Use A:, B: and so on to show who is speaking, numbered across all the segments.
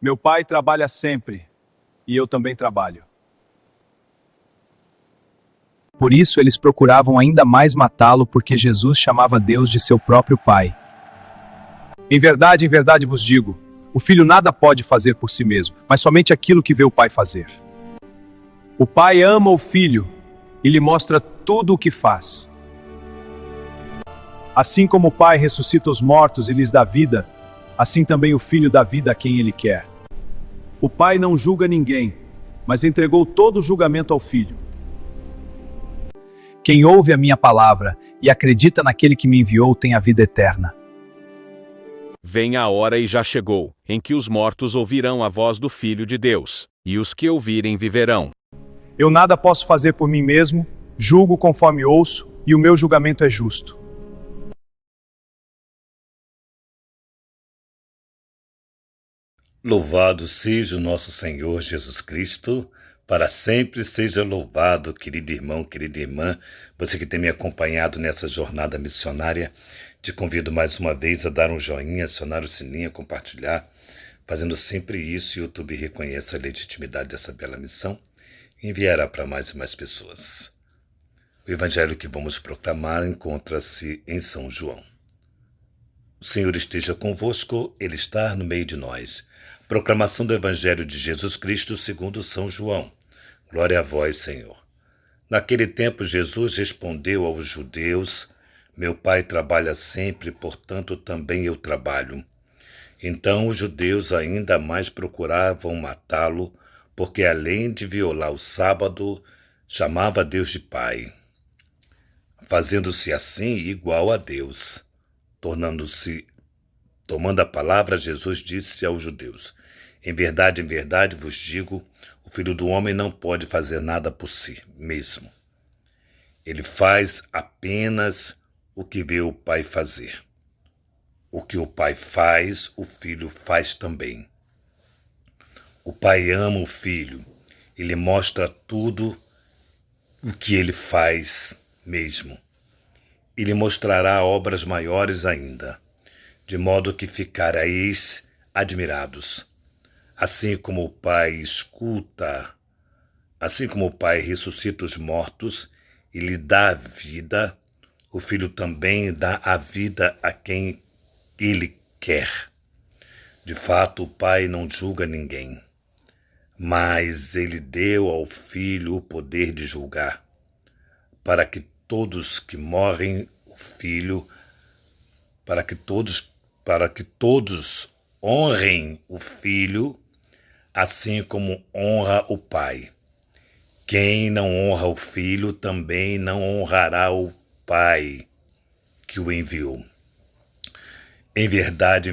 A: Meu pai trabalha sempre, e eu também trabalho. Por isso eles procuravam ainda mais matá-lo, porque Jesus chamava Deus de seu próprio Pai. Em verdade vos digo: o filho nada pode fazer por si mesmo, mas somente aquilo que vê o pai fazer. O pai ama o filho e lhe mostra tudo o que faz. Assim como o pai ressuscita os mortos e lhes dá vida, assim também o filho dá vida a quem ele quer. O pai não julga ninguém, mas entregou todo o julgamento ao filho. Quem ouve a minha palavra e acredita naquele que me enviou tem a vida eterna.
B: Vem a hora e já chegou, em que os mortos ouvirão a voz do Filho de Deus, e os que ouvirem viverão.
A: Eu nada posso fazer por mim mesmo, julgo conforme ouço, e o meu julgamento é justo.
C: Louvado seja o nosso Senhor Jesus Cristo, para sempre seja louvado, querido irmão, querida irmã, você que tem me acompanhado nessa jornada missionária. Te convido mais uma vez a dar um joinha, acionar o sininho, compartilhar. Fazendo sempre isso, o YouTube reconhece a legitimidade dessa bela missão e enviará para mais e mais pessoas. O evangelho que vamos proclamar encontra-se em São João. O Senhor esteja convosco, Ele está no meio de nós. Proclamação do Evangelho de Jesus Cristo segundo São João. Glória a vós, Senhor. Naquele tempo, Jesus respondeu aos judeus: Meu Pai trabalha sempre, portanto também eu trabalho. Então os judeus ainda mais procuravam matá-lo, porque além de violar o sábado, chamava Deus de Pai, fazendo-se assim igual a Deus. Tomando a palavra, Jesus disse aos judeus: em verdade vos digo, o Filho do Homem não pode fazer nada por si mesmo. Ele faz apenas o que vê o Pai fazer. O que o Pai faz, o Filho faz também. O Pai ama o Filho. Ele mostra tudo o que ele faz mesmo. Ele mostrará obras maiores ainda, de modo que ficareis admirados. Assim como o Pai ressuscita os mortos e lhe dá a vida, o Filho também dá a vida a quem ele quer. De fato, o Pai não julga ninguém, mas ele deu ao Filho o poder de julgar, para que todos que morrem o Filho, para que todos honrem o Filho, assim como honra o Pai. Quem não honra o Filho também não honrará o Pai que o enviou. Em verdade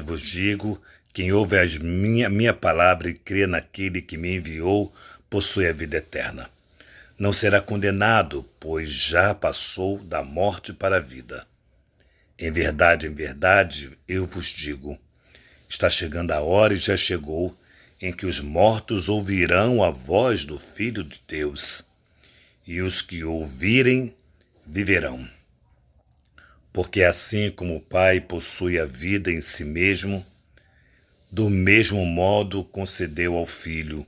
C: vos digo, quem ouve a minha palavra e crê naquele que me enviou, possui a vida eterna. Não será condenado, pois já passou da morte para a vida. Em verdade eu vos digo, está chegando a hora e já chegou, em que os mortos ouvirão a voz do Filho de Deus, e os que ouvirem viverão. Porque assim como o Pai possui a vida em si mesmo, do mesmo modo concedeu ao Filho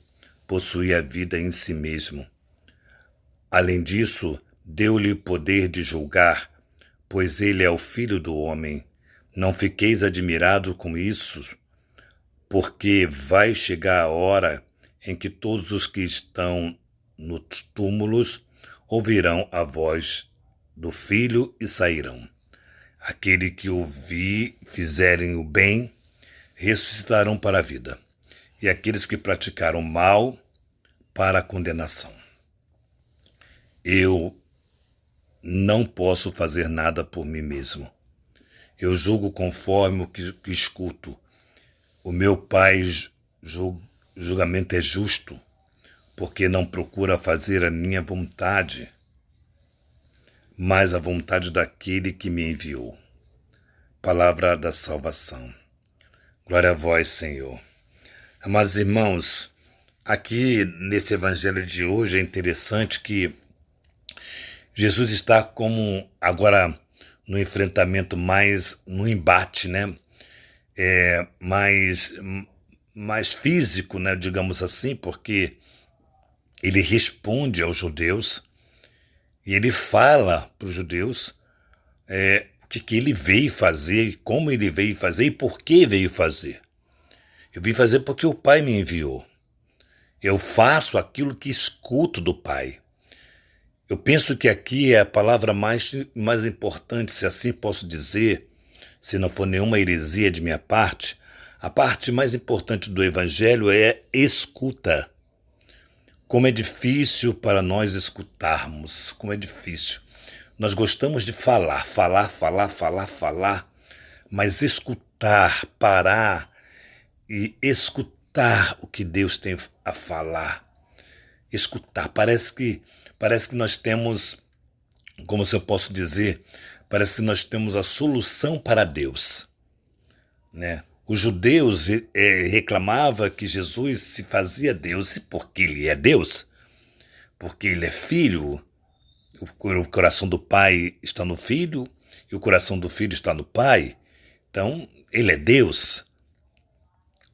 C: possuir a vida em si mesmo. Além disso, deu-lhe poder de julgar, pois ele é o Filho do homem. Não fiqueis admirados com isso, porque vai chegar a hora em que todos os que estão nos túmulos ouvirão a voz do Filho e sairão. Aquele que fizerem o bem, ressuscitarão para a vida, e aqueles que praticaram o mal, para a condenação. Eu não posso fazer nada por mim mesmo. Eu julgo conforme o que escuto. O meu Pai julgamento é justo, porque não procura fazer a minha vontade, mas a vontade daquele que me enviou. Palavra da salvação. Glória a vós, Senhor. Amados irmãos, aqui nesse evangelho de hoje é interessante que Jesus está como agora no enfrentamento, mais no embate, né? mais físico, né, digamos assim, porque ele responde aos judeus e ele fala para os judeus o que ele veio fazer, como ele veio fazer e por que veio fazer. Eu vim fazer porque o Pai me enviou. Eu faço aquilo que escuto do Pai. Eu penso que aqui é a palavra mais importante, se assim posso dizer, se não for nenhuma heresia de minha parte, a parte mais importante do Evangelho é escuta. Como é difícil para nós escutarmos, como é difícil. Nós gostamos de falar, mas escutar, parar e escutar o que Deus tem a falar. Escutar, parece que nós temos, como se eu posso dizer, parece que nós temos a solução para Deus, né? Os judeus reclamavam que Jesus se fazia Deus, porque ele é Deus, porque ele é filho, o coração do pai está no filho e o coração do filho está no pai, então ele é Deus.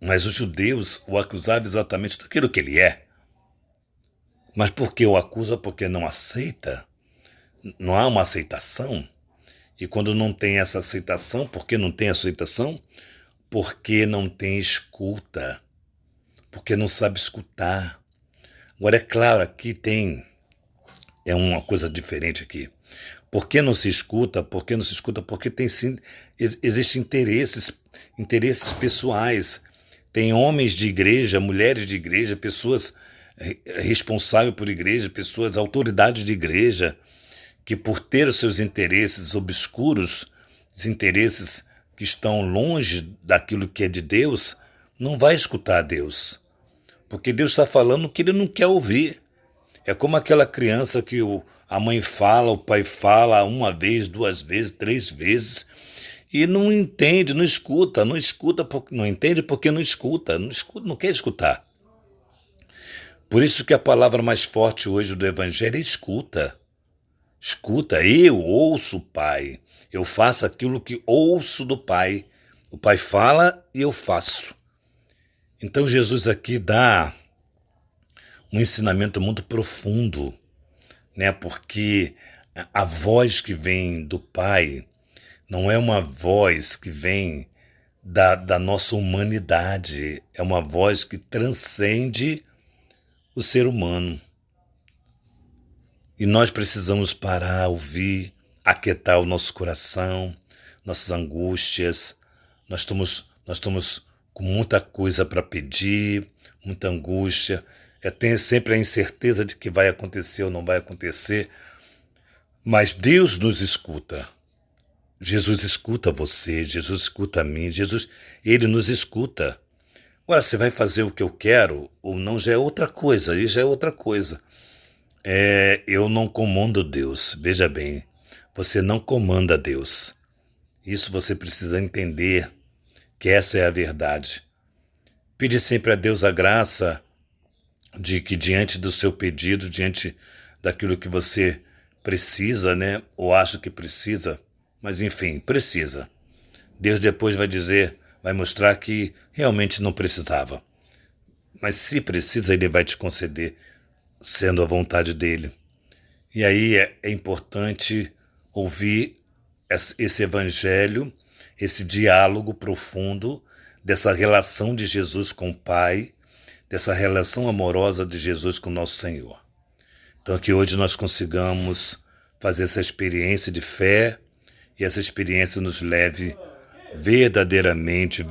C: Mas os judeus o acusavam exatamente daquilo que ele é. Mas por que o acusa? Porque não aceita. Não há uma aceitação. E quando não tem essa aceitação, por que não tem aceitação? Porque não tem escuta. Porque não sabe escutar. Agora, é claro, aqui é uma coisa diferente aqui. Por que não se escuta? Porque tem sim, existem interesses pessoais. Tem homens de igreja, mulheres de igreja, pessoas responsáveis por igreja, pessoas, autoridades de igreja, que por ter os seus interesses obscuros, os interesses que estão longe daquilo que é de Deus, não vai escutar Deus. Porque Deus está falando o que ele não quer ouvir. É como aquela criança que a mãe fala, o pai fala uma vez, duas vezes, três vezes, e não entende, não escuta, não entende porque não escuta, não quer escutar. Por isso que a palavra mais forte hoje do Evangelho é escuta. Escuta, eu ouço o Pai, eu faço aquilo que ouço do Pai. O Pai fala e eu faço. Então Jesus aqui dá um ensinamento muito profundo, né? Porque a voz que vem do Pai não é uma voz que vem da nossa humanidade, é uma voz que transcende o ser humano. E nós precisamos parar, ouvir, aquietar o nosso coração, nossas angústias. Nós estamos com muita coisa para pedir, muita angústia. Tem sempre a incerteza de que vai acontecer ou não vai acontecer. Mas Deus nos escuta. Jesus escuta você, Jesus escuta a mim, Ele nos escuta. Agora, você vai fazer o que eu quero ou não, já é outra coisa, aí já é outra coisa. Eu não comando Deus, veja bem, você não comanda Deus. Isso você precisa entender, que essa é a verdade. Pede sempre a Deus a graça de que diante do seu pedido, diante daquilo que você precisa, né, ou acha que precisa, mas enfim, precisa. Deus depois vai mostrar que realmente não precisava. Mas se precisa, Ele vai te conceder, sendo a vontade dEle. E aí é importante ouvir esse evangelho, esse diálogo profundo dessa relação de Jesus com o Pai, dessa relação amorosa de Jesus com o nosso Senhor. Então que hoje nós consigamos fazer essa experiência de fé e essa experiência nos leve verdadeiramente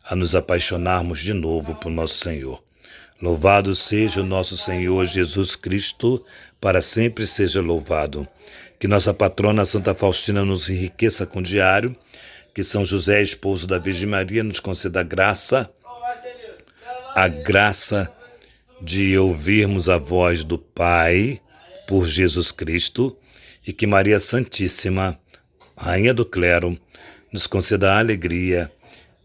C: a nos apaixonarmos de novo por nosso Senhor. Louvado seja o nosso Senhor Jesus Cristo, para sempre seja louvado. Que nossa patrona Santa Faustina nos enriqueça com o diário, que São José, esposo da Virgem Maria, nos conceda a graça de ouvirmos a voz do Pai por Jesus Cristo, e que Maria Santíssima, Rainha do Clero, nos conceda a alegria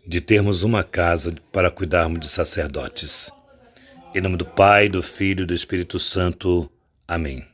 C: de termos uma casa para cuidarmos de sacerdotes. Em nome do Pai, do Filho e do Espírito Santo. Amém.